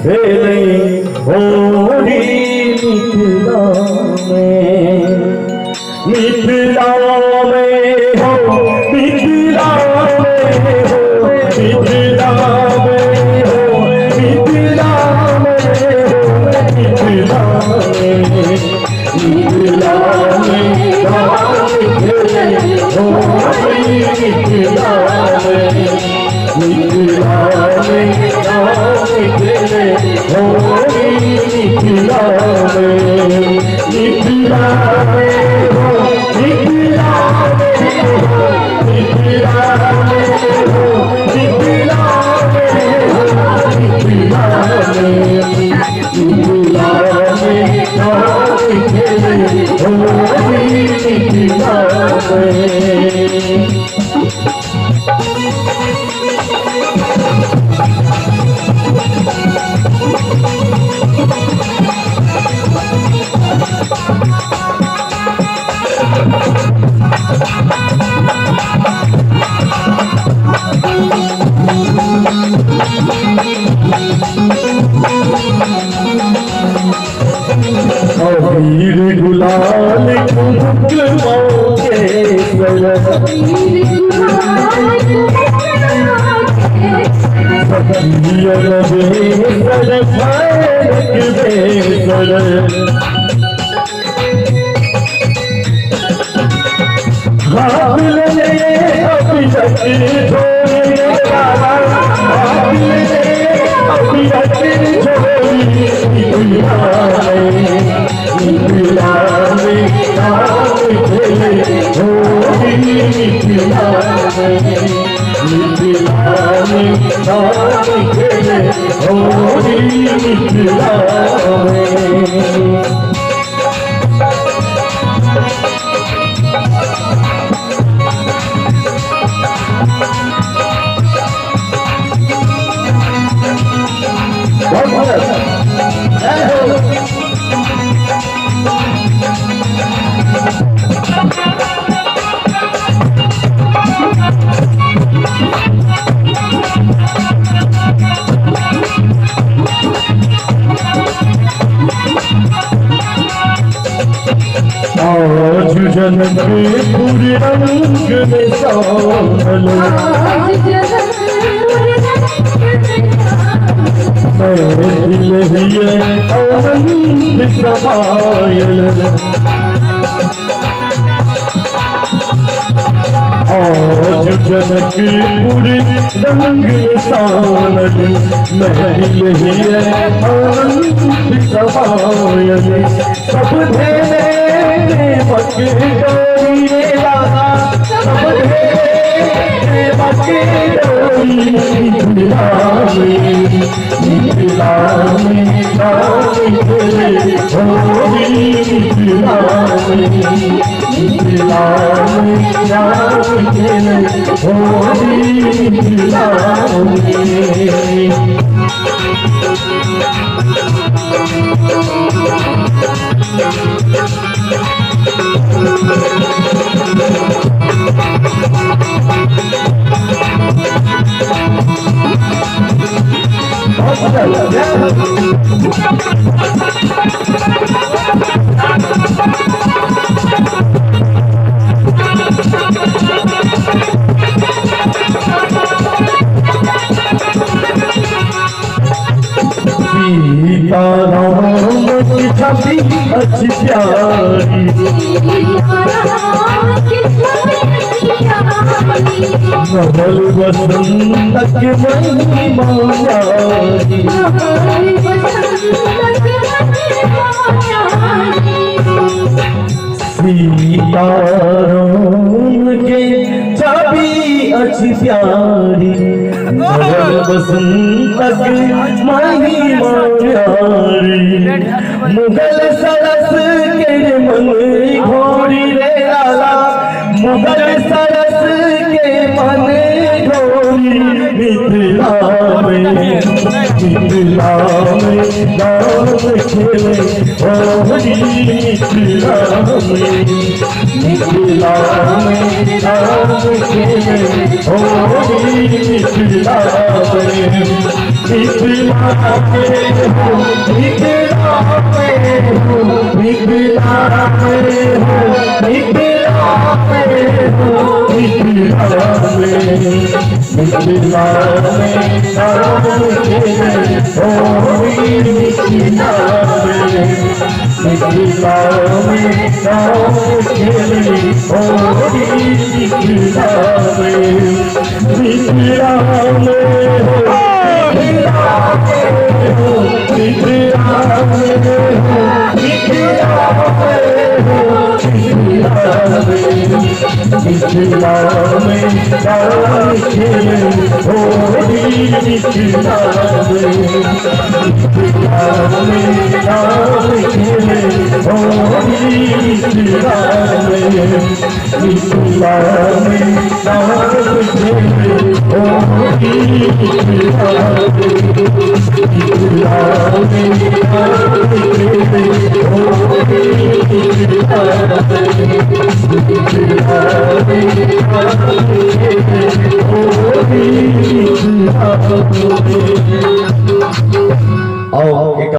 खेले होली मिथिला में हो, मिथिला में हो, मिथिला में हो, मिथिला में हो, मिथिला में, मिथिला में खेले होली मिथिला में, मिथिला में खेले होली मिथिला में, मिथिला में हो, मिथिला में हो, मिथिला में हो, मिथिला में हो, मिथिला में, मिथिला में खेले होली मिथिला में। वीर गुलाल कुमुक मौके आज जनकपुर रंग में शामिल दिल हिए आनंद समायल, आज जनकपुर रंग में शामिल दिल हिए आनंद समायल, सब धेरे बके डोरी लागा, सब धेरे बके डोरी मिथिला में, मिथिला में खेले होली मिथिला में, मिथिला में खेले होली मिथिला में। सीताराम की छवि अच्छी प्यारी, महल वसंत के महिमा प्यारी, सीताराम के छवि अच्छी प्यारी, महल वसंत के महिमा प्यारी, मुगल सरस के मन घोड़ी रे लाला, मुगल सरस के मन घोड़ी मिथिला में, मिथिला में नाम खेले होली मिथिला में, मिथिला में नाम खेले होली मिथिला में। आओ